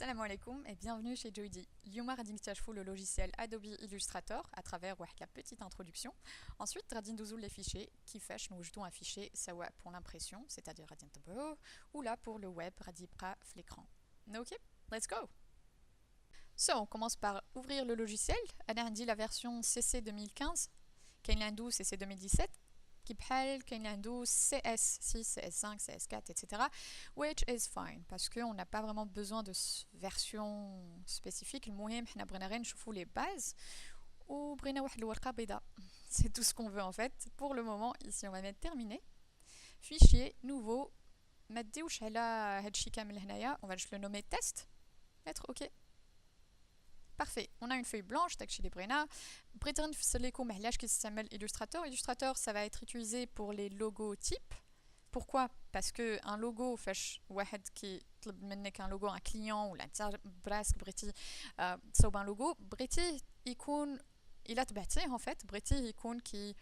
Salam alaikum et bienvenue chez Joydy. اليوم غادي نكتشفوا le logiciel Adobe Illustrator à travers la petite introduction. Ensuite غادي ندوزو les fichiers كيفاش نوجدوا un fichier سواء pour l'impression, c'est-à-dire غادي نطبعوه, ou là pour le web غادي يبقى في l'écran. Ok, let's go. So, on commence par ouvrir le logiciel. أنا عندي la version CC 2015, كاين اللي عنده CC 2017. كي بحال كاين اللي عنده CS6, CS5, CS4, etc. Which is fine, parce qu'on n'a pas vraiment besoin de version spécifique. المهم حنا بغينا غير نشوفوا les bases وبغينا واحد الورقة بيضاء. C'est tout ce qu'on veut en fait. Pour le moment, ici on va mettre terminé. Fichier, nouveau. ما تديوش على هادشي كامل هنايا. On va juste le nommer test. Mettre OK. Parfait, on a une feuille blanche, تاكشي اللي بغينا. بغيت غير نفسر لكم علاش كيستعمل Illustrator. Illustrator, ça va être utilisé pour les logos types. Pourquoi? Parce que un logo فاش واحد كيطلب منك un logo, un client ولا انت براسك بغيتي تصاوب un logo, بغيتي يكون الا تبعتيه en fait, بغيتي يكون كي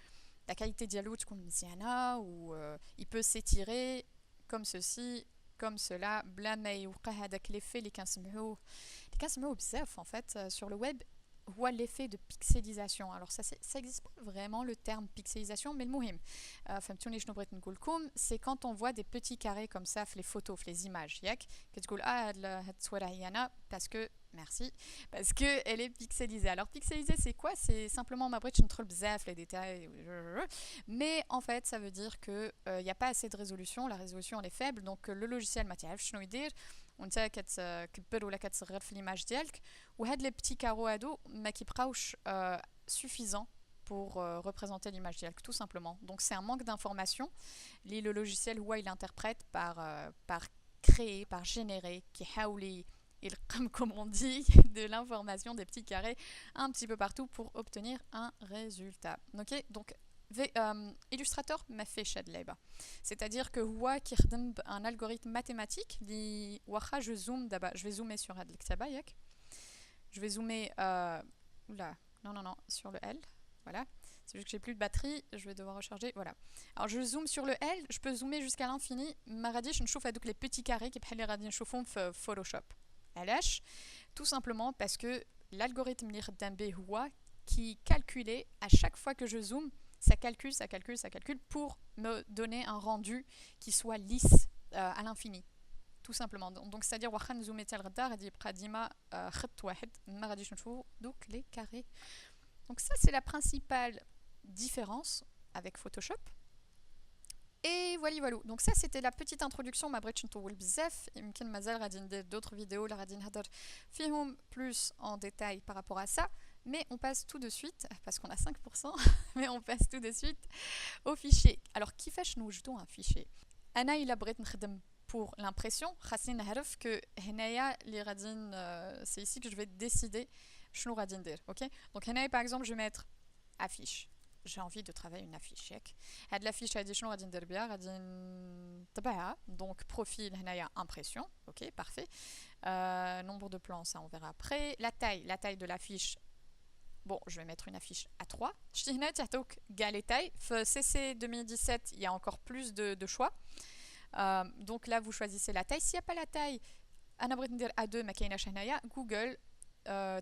la qualité ديالو تكون مزيانه و il peut s'étirer comme ceci, comme cela, بلا ما يوقع هذاك l'effet اللي كنسمعوه بزاف en fait sur le web, هو l'effet de pixelisation. Alors ça existe pas vraiment le terme pixelisation, mais المهم فهمتوني شنو بغيت نقول لكم, c'est quand on voit des petits carrés comme ça في les photos, في les images, ياك كتقول هاد التصويره عيانه parce que merci, parce que elle est pixelisée. Alors pixelisée c'est quoi? C'est simplement ما بغيتش ندخل بزاف les détails, mais en fait ça veut dire que il y a pas assez de résolution, la résolution elle est faible, donc le logiciel ما تعرفش شنو يدير وانت كتكبر ولا كتصغر في l'image ديالك, وهاد les petits carreaux هادو ما كيبقاوش suffisants pour représenter l'image ديالك tout simplement. Donc c'est un manque d'information. Le logiciel هو il interprète par créer, par générer, كيحاول comme on dit, de l'information, des petits carrés un petit peu partout pour obtenir un résultat. Ok, donc Illustrator m'a fait شاد. C'est-à-dire que هو كيخدم un algorithme mathématique اللي واخا je zoome d'abord, je vais zoomer sur هاد الكتابة ياك. Je vais zoomer oula, non, sur le L. Voilà. C'est juste que j'ai plus de batterie, je vais devoir recharger. Voilà. Alors je zoome sur le L, je peux zoomer jusqu'à l'infini. ما غاديش نشوف هذوك les petits carrés qui بحال اللي غادي نشوفهم في Photoshop. علاش? Tout simplement parce que l'algorithme اللي خدام به هو qui calculait à chaque fois que je zoome, ça calcule pour me donner un rendu qui soit lisse à l'infini. Tout simplement. Donc c'est-à-dire واخا نزومي حتى لغدا غادي يبقى ديما خط واحد, ما غاديش نشوفوا دوك les carrés. Donc ça c'est la principale différence avec Photoshop. Et voilà. Donc ça c'était la petite introduction. ما بغيتش نطول بزاف, يمكن مازال غادي ندير d'autres vidéos اللي غادي نهضر فيهم plus en détail par rapport à ça. Mais on passe tout de suite, parce qu'on a 5%, mais on passe tout de suite au fichier. Alors كيفاش نوجدوا un fichier? أنا إلا بغيت نخدم pour l'impression, خاصني نعرف que هنايا اللي غادي c'est ici que je vais décider شنو غادي ندير. OK? Donc هنايا par exemple je vais mettre affiche. J'ai envie de travailler une affiche ياك. هاد l'affiche هادي شنو غادي ندير بها؟ غادي نطبعها. Donc profil هنايا impression. OK, parfait. Nombre de plans, ça on verra après. La taille de l'affiche. Bon, je vais mettre une affiche A3. Je dis هنا تعطوك كاع les tailles. في CC 2017, il y a encore plus de choix. Donc là vous choisissez la taille. S'il n'y a pas la taille, أنا بغيت ندير A2 ما كايناش هنايا. Google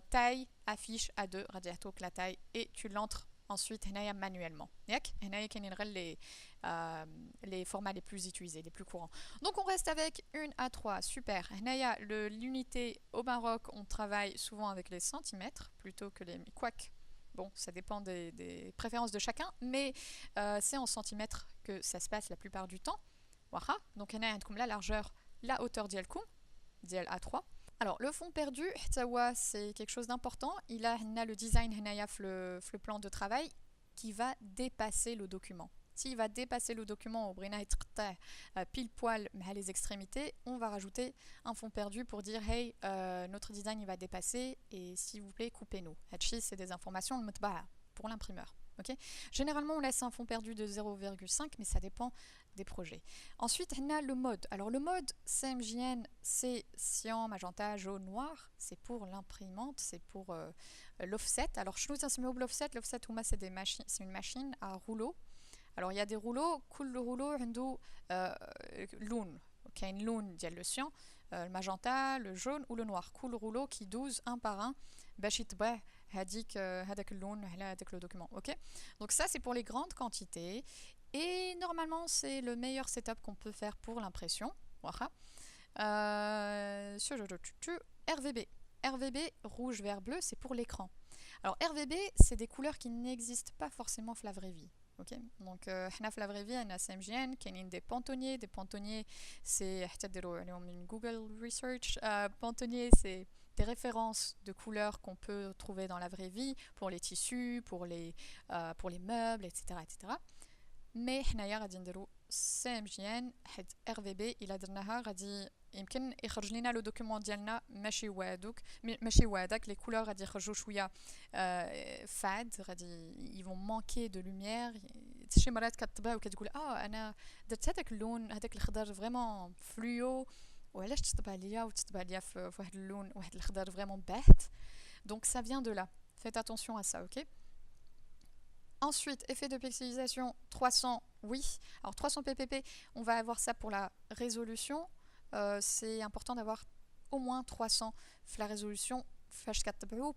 taille affiche A2 غادي يعطوك la taille et tu l'entres ensuite هنايا manuellement. ياك هنايا كاينين غير les formats les plus utilisés, les plus courants. Donc on reste avec une A3, super. هنايا l'unité au Maroc, on travaille souvent avec les centimètres plutôt que les... Quoique, bon, ça dépend des préférences de chacun, mais c'est en centimètres que ça se passe la plupart du temps. Voilà. Donc هنا عندكم la largeur, la hauteur ديالكم ديال A3. Alors le fond perdu, c'est quelque chose d'important. Il a le design هنايا في le plan de travail qui va dépasser le document. S'il va dépasser le document au بغينا يتقطع pile poil مع les extrémités, on va rajouter un fond perdu pour dire hey, notre design il va dépasser et s'il vous plaît coupez-nous. هادشي c'est des informations المطبعة pour l'imprimeur. Okay. Généralement, on laisse un fond perdu de 0,5, mais ça dépend des projets. Ensuite, on a le mode. Alors, le mode CMJN, c'est cyan, magenta, jaune, noir. C'est pour l'imprimante, c'est pour l'offset. Alors, je nous ai l'offset. L'offset, c'est une machine à rouleau. Alors, il y a des rouleaux. Cool le rouleau, عنده لون. كاين لون ديال le cyan. le magenta, le jaune ou le noir. Cool rouleau qui 12 un par un. Bachit bah, hadik hadak اللون على هذاك le document. Ok. Donc ça c'est pour les grandes quantités. Et normalement c'est le meilleur setup qu'on peut faire pour l'impression. Voilà. RVB. RVB, rouge, vert, bleu, c'est pour l'écran. Alors RVB, c'est des couleurs qui n'existent pas forcément dans la vraie vie. Okay. Donc, dans la vraie vie, on a CMJN, qui est des pontonniers. Des pontonniers, c'est une Google Research. Pontonniers, c'est des références de couleurs qu'on peut trouver dans la vraie vie pour les tissus, pour les meubles, etc., etc. Mais حنايا غادي نديرو CMJN حيت RVB إلا درناها غادي يمكن يخرج لنا لو دوكيومون ديالنا ماشي هو هذاك لي كولور غادي يخرجوا شويه فاد غادي يفون مانكي دو لوميير شي مرات كتطبع وكتقول انا درت هذاك اللون هذاك الخضر فريمون فلويو وعلاش تطبع ليا في واحد اللون واحد الخضر فريمون باهت donc ça vient de là faites attention à ça ok. Ensuite, effet de pixelisation 300, oui. Alors 300 ppp, on va avoir ça pour la résolution. C'est important d'avoir au moins 300 la résolution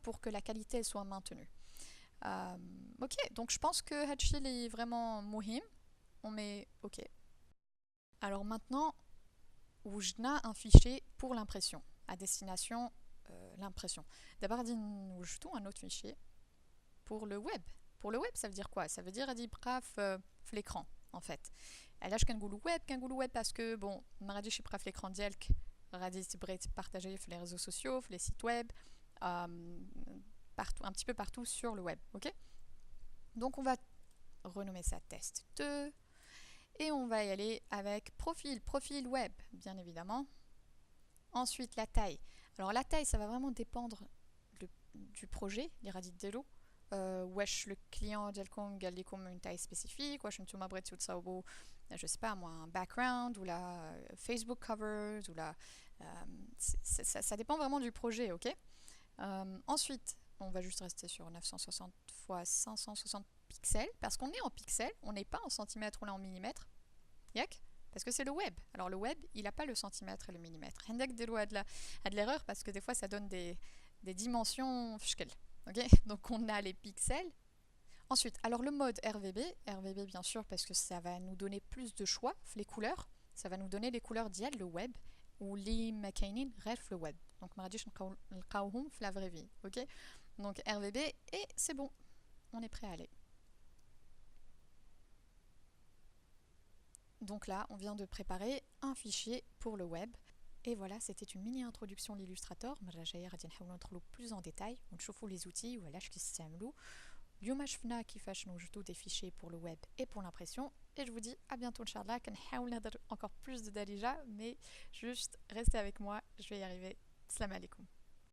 pour que la qualité soit maintenue. Ok, donc je pense que Hatchil est vraiment mohim. On met ok. Alors maintenant, où je n'ai un fichier pour l'impression, à destination l'impression. D'abord, nous jetons un autre fichier pour le web. Pour le web, ça veut dire quoi? Ça veut dire braf l'écran en fait. Et là je can web parce que bon, je suis braf l'écran dielk, partager les réseaux sociaux, les sites web, partout, un petit peu partout sur le web, ok? Donc on va renommer ça test 2 et on va y aller avec profil web, bien évidemment. Ensuite la taille. Alors la taille, ça va vraiment dépendre du projet, les radis de l'eau. Wesh le client ديالكم قال لكم une taille spécifique, wesh نتوما بغيتو تصاوبوا je sais pas moi un background ou la Facebook covers ou la ça dépend vraiment du projet, ok. Ensuite on va juste rester sur 960 x 560 pixels parce qu'on est en pixels, on n'est pas en centimètres, on est en millimètres, yak, parce que c'est le web. Alors le web il n'a pas le centimètre et le millimètre. عندك ديروا de l'erreur parce que des fois ça donne des dimensions فشكل. Okay, donc on a les pixels. Ensuite, alors le mode RVB bien sûr parce que ça va nous donner plus de choix, les couleurs, ça va nous donner les couleurs d'IL, le web, ou les makainin ref le web. Donc maradich nqawhom la vraie vie, ok. Donc RVB et c'est bon, on est prêt à aller. Donc là, on vient de préparer un fichier pour le web. Et voilà, c'était une mini introduction l'Illustrator. مرة غادي نحاولوا ندخلوا plus en détail ونشوفوا les outils وعلاش كيستعملوا. اليوم شفنا كيفاش نوجدوا des fichiers pour le web et pour l'impression. Et je vous dis à bientôt inchallah. كنحاول نهضر encore plus de Darija, mais juste restez avec moi, je vais y arriver. Salam alaikum.